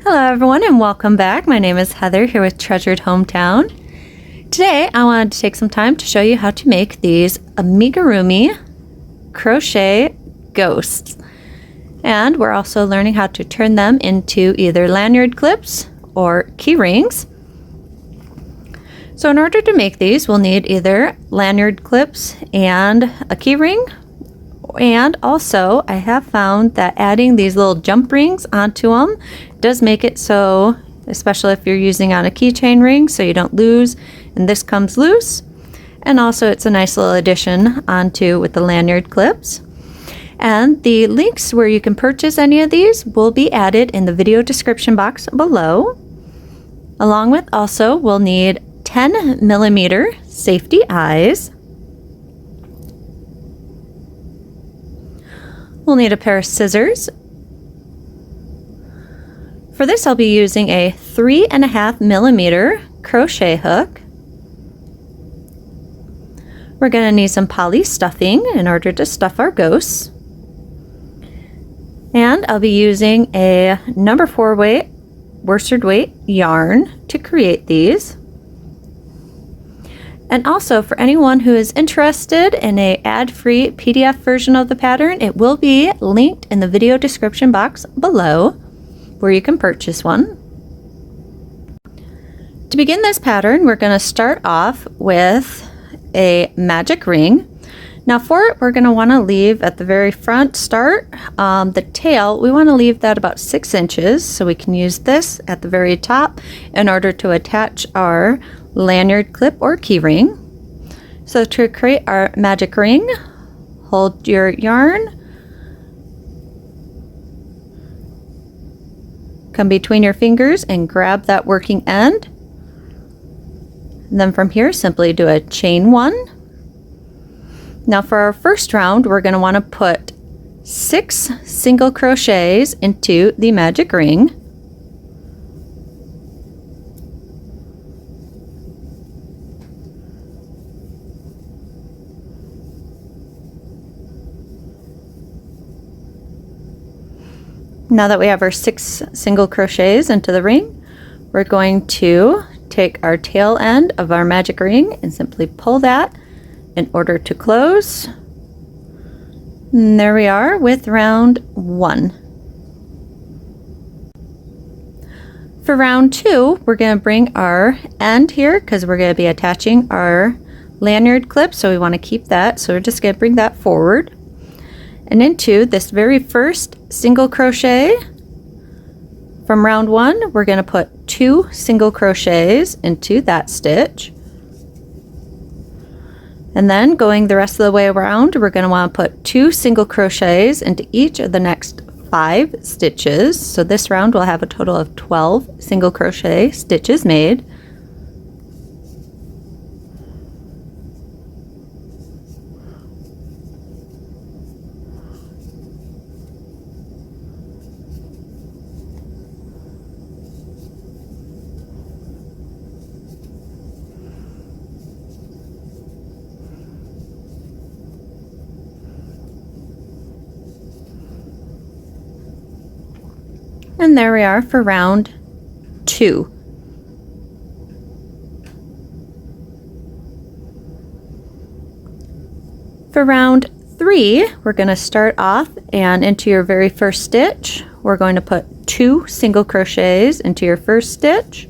Hello everyone and welcome back. My name is Heather here with Treasured Hometown. Today I wanted to take some time to show you how to make these Amigurumi crochet ghosts. And we're also learning how to turn them into either lanyard clips or key rings. So in order to make these, we'll need either lanyard clips and a key ring. And also, I have found that adding these little jump rings onto them does make it so, especially if you're using on a keychain ring, so you don't lose, and this comes loose. And also, it's a nice little addition onto with the lanyard clips. And the links where you can purchase any of these will be added in the video description box below. Along with also, we'll need 10mm safety eyes. We'll need a pair of scissors. For this, I'll be using a 3.5mm crochet hook. We're going to need some poly stuffing in order to stuff our ghosts. And I'll be using a number 4 weight worsted weight yarn to create these. And also, for anyone who is interested in an ad-free PDF version of the pattern, it will be linked in the video description box below where you can purchase one. To begin this pattern, we're going to start off with a magic ring. Now for it, we're going to want to leave at the very front start, the tail, we want to leave that about 6 inches, so we can use this at the very top in order to attach our lanyard clip or key ring. So to create our magic ring, hold your yarn, come between your fingers and grab that working end. And then from here, simply do a chain 1. Now for our first round, we're going to want to put 6 single crochets into the magic ring. Now that we have our 6 single crochets into the ring, we're going to take our tail end of our magic ring and simply pull that in order to close. And there we are with round 1. For round 2, we're going to bring our end here because we're going to be attaching our lanyard clip, so we want to keep that. So we're just going to bring that forward. And into this very first single crochet from round 1, we're going to put 2 single crochets into that stitch. And then going the rest of the way around, we're going to want to put 2 single crochets into each of the next 5 stitches. So this round will have a total of 12 single crochet stitches made. And there we are for round 2. For round 3, we're going to start off, and into your very first stitch, we're going to put 2 single crochets into your first stitch,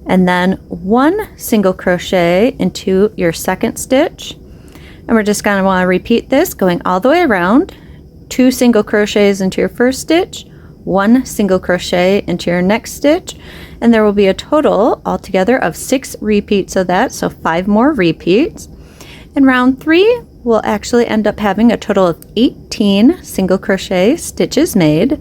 and then 1 single crochet into your second stitch. And we're just going to want to repeat this going all the way around. 2 single crochets into your first stitch, 1 single crochet into your next stitch, and there will be a total altogether of 6 repeats of that, so 5 more repeats. In round 3, we'll actually end up having a total of 18 single crochet stitches made.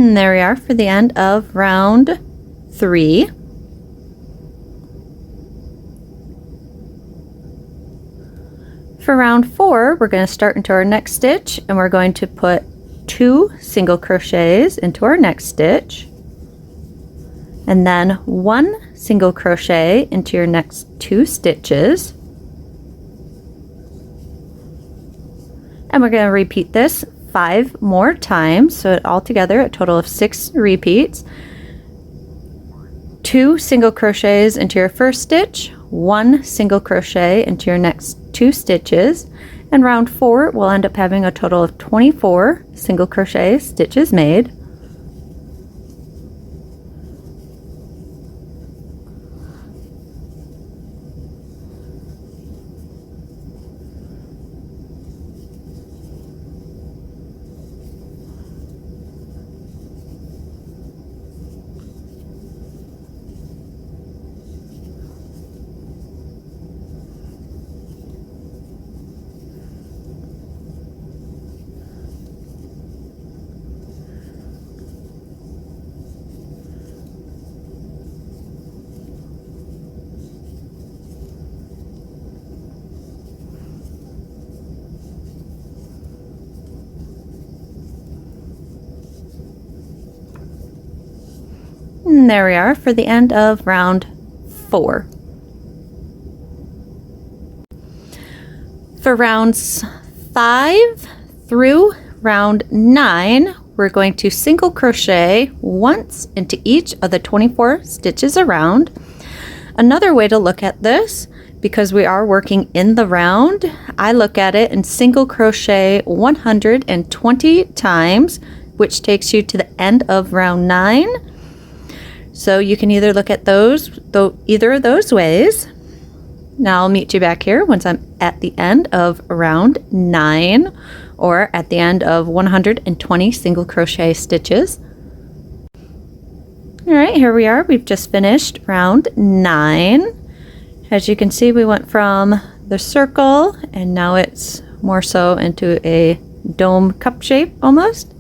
And there we are for the end of round 3. For round 4, we're going to start into our next stitch, and we're going to put 2 single crochets into our next stitch, and then 1 single crochet into your next 2 stitches. And we're going to repeat this 5 more times, so altogether a total of 6 repeats. 2 single crochets into your first stitch, 1 single crochet into your next 2 stitches, and round 4 we'll end up having a total of 24 single crochet stitches made. And there we are for the end of round 4. For rounds 5 through round 9, we're going to single crochet once into each of the 24 stitches around. Another way to look at this, because we are working in the round, I look at it and single crochet 120 times, which takes you to the end of round 9. So you can either look at either of those ways. Now I'll meet you back here once I'm at the end of round 9, or at the end of 120 single crochet stitches. All right, here we are. We've just finished round 9. As you can see, we went from the circle and now it's more so into a dome cup shape almost.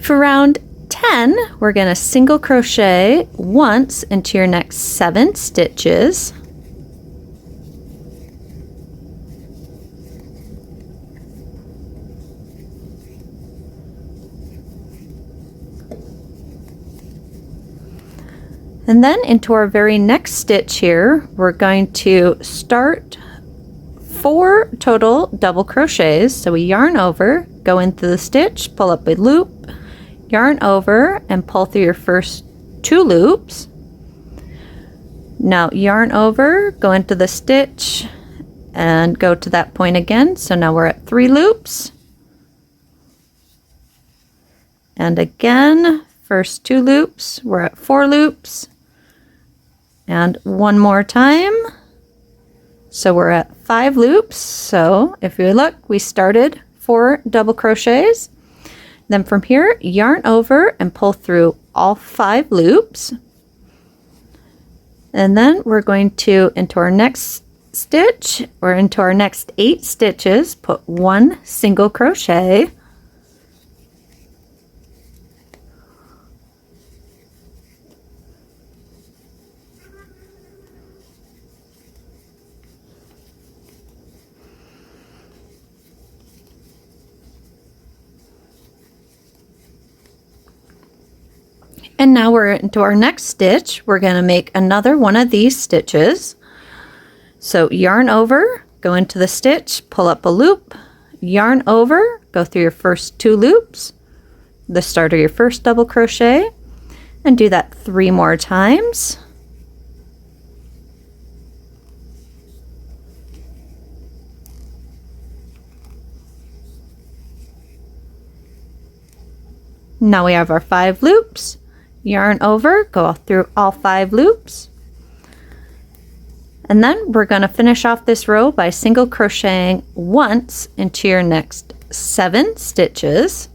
For round 10, we're going to single crochet once into your next 7 stitches. And then into our very next stitch here, we're going to start 4 total double crochets. So we yarn over, go into the stitch, pull up a loop, yarn over and pull through your first 2 loops. Now yarn over, go into the stitch and go to that point again. So now we're at 3 loops. And again, first 2 loops, we're at 4 loops. And one more time. So we're at 5 loops. So if you look, we started 4 double crochets. Then from here, yarn over and pull through all 5 loops. And then we're going to, into our next stitch, or into our next 8 stitches, put 1 single crochet. And now we're into our next stitch. We're going to make another one of these stitches. So yarn over, go into the stitch, pull up a loop, yarn over, go through your first 2 loops, the start of your first double crochet, and do that 3 more times. Now we have our 5 loops. Yarn over, go through all 5 loops. And then we're going to finish off this row by single crocheting once into your next 7 stitches.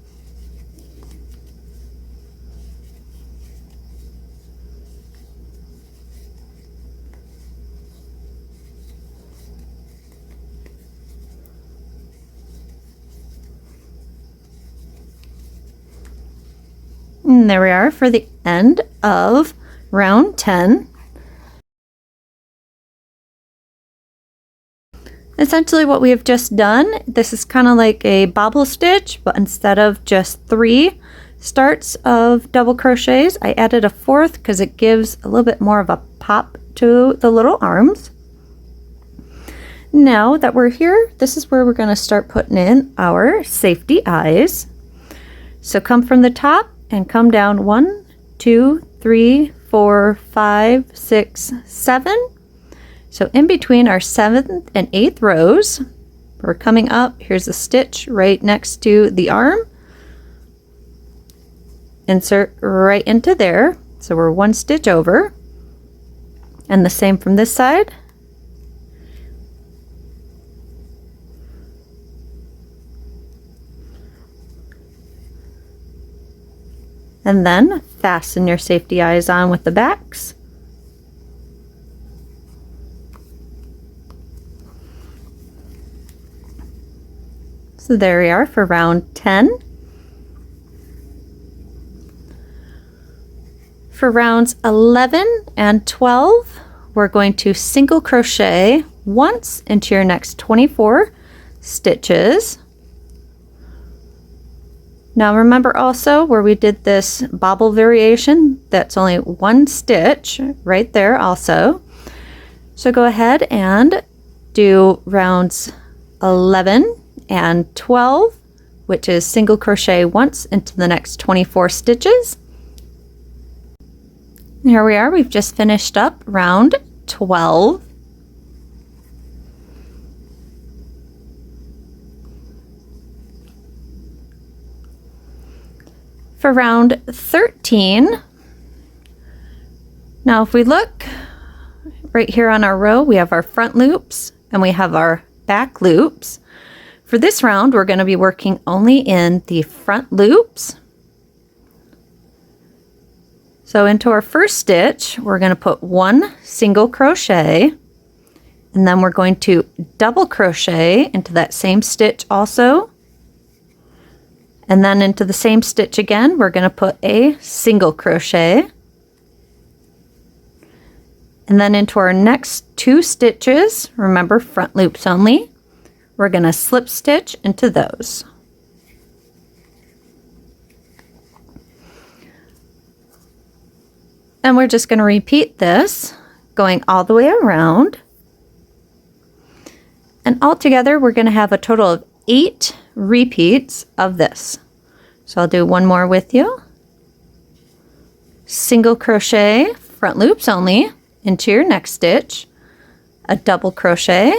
And there we are for the end of round 10. Essentially what we have just done, this is kind of like a bobble stitch, but instead of just 3 starts of double crochets, I added a 4th because it gives a little bit more of a pop to the little arms. Now that we're here, this is where we're going to start putting in our safety eyes. So come from the top and come down 1, 2, 3, 4, 5, 6, 7. So in between our 7th and 8th rows, we're coming up. Here's a stitch right next to the arm. Insert right into there. So we're 1 stitch over. And the same from this side. And then fasten your safety eyes on with the backs. So there we are for round 10. For rounds 11 and 12, we're going to single crochet once into your next 24 stitches. Now remember also where we did this bobble variation, that's only 1 stitch right there also. So go ahead and do rounds 11 and 12, which is single crochet once into the next 24 stitches. And here we are, we've just finished up round 12. For round 13, now if we look right here on our row, we have our front loops and we have our back loops. For this round, we're going to be working only in the front loops. So into our first stitch, we're going to put 1 single crochet, and then we're going to double crochet into that same stitch also. And then into the same stitch again, we're going to put a single crochet. And then into our next 2 stitches, remember front loops only, we're going to slip stitch into those. And we're just going to repeat this going all the way around. And altogether we're going to have a total of 8 repeats of this. So I'll do one more with you. Single crochet, front loops only, into your next stitch, a double crochet,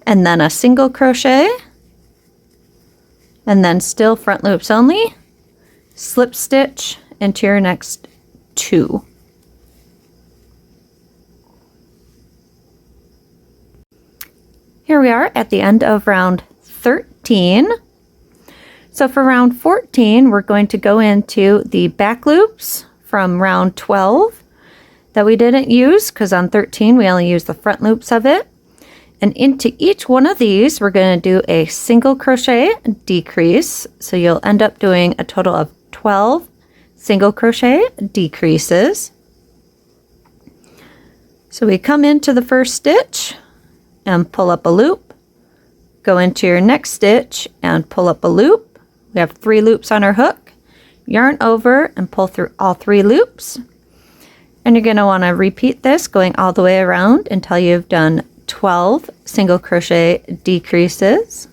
and then a single crochet, and then still front loops only, slip stitch into your next 2. Here we are at the end of round 13. So for round 14, we're going to go into the back loops from round 12 that we didn't use because on 13 we only used the front loops of it. And into each one of these, we're going to do a single crochet decrease. So you'll end up doing a total of 12 single crochet decreases. So we come into the first stitch and pull up a loop, go into your next stitch and pull up a loop. We have 3 loops on our hook, yarn over and pull through all 3 loops. And you're going to want to repeat this going all the way around until you've done 12 single crochet decreases.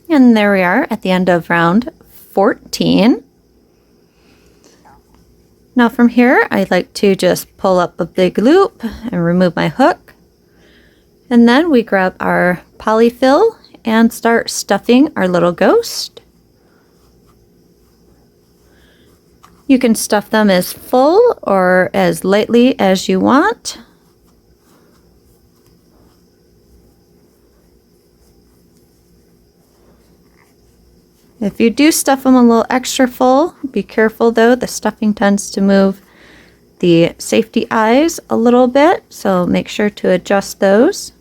And there we are at the end of round 14. Now from here, I like to just pull up a big loop and remove my hook. And then we grab our polyfill and start stuffing our little ghost. You can stuff them as full or as lightly as you want. If you do stuff them a little extra full, be careful though, the stuffing tends to move the safety eyes a little bit, so make sure to adjust those.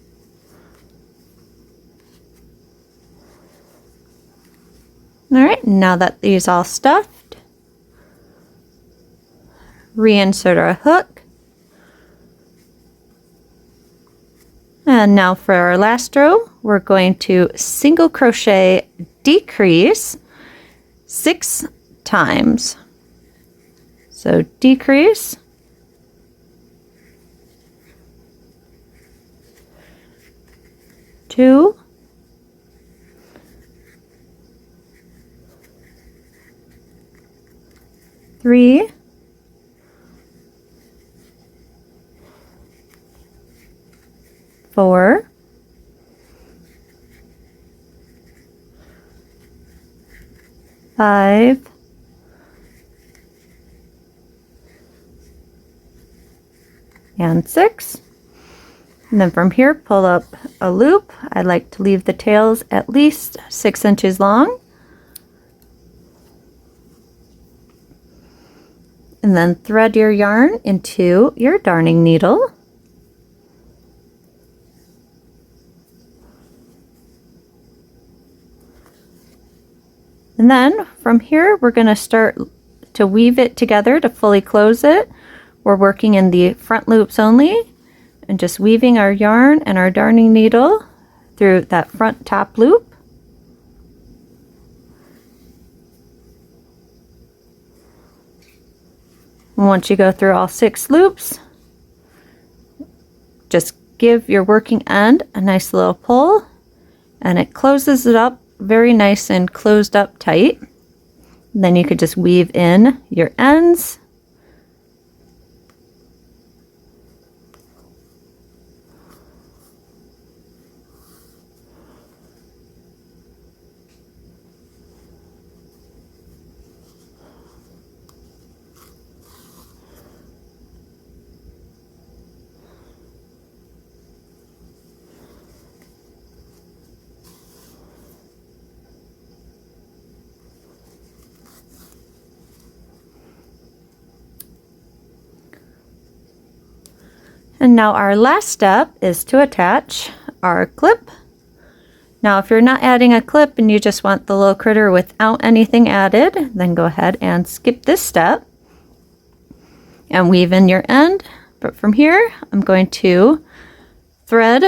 All right, now that these all stuffed, reinsert our hook. And now for our last row, we're going to single crochet decrease 6 times. So decrease, 2, 3, 4, 5, 6. And then from here, pull up a loop. I like to leave the tails at least 6 inches long. And then thread your yarn into your darning needle. And then from here, we're going to start to weave it together to fully close it. We're working in the front loops only and just weaving our yarn and our darning needle through that front top loop. Once you go through all 6 loops, just give your working end a nice little pull, and it closes it up very nice and closed up tight. And then you could just weave in your ends. And now our last step is to attach our clip. Now if you're not adding a clip and you just want the little critter without anything added, then go ahead and skip this step and weave in your end. But from here, I'm going to thread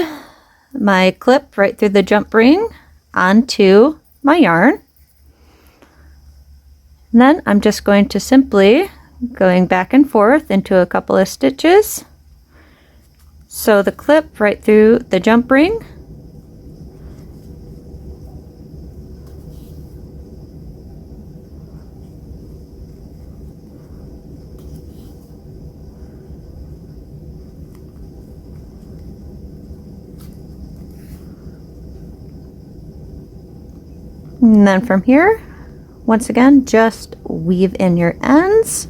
my clip right through the jump ring onto my yarn. And then I'm just going to simply going back and forth into a couple of stitches. Sew the clip right through the jump ring. And then from here, once again, just weave in your ends.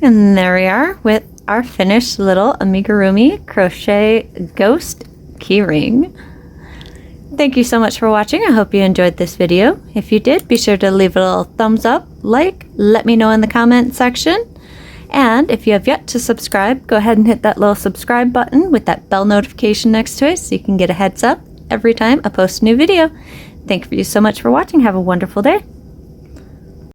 And there we are with our finished little Amigurumi Crochet Ghost Keyring. Thank you so much for watching. I hope you enjoyed this video. If you did, be sure to leave a little thumbs up, let me know in the comment section. And if you have yet to subscribe, go ahead and hit that little subscribe button with that bell notification next to it so you can get a heads up every time I post a new video. Thank you so much for watching. Have a wonderful day.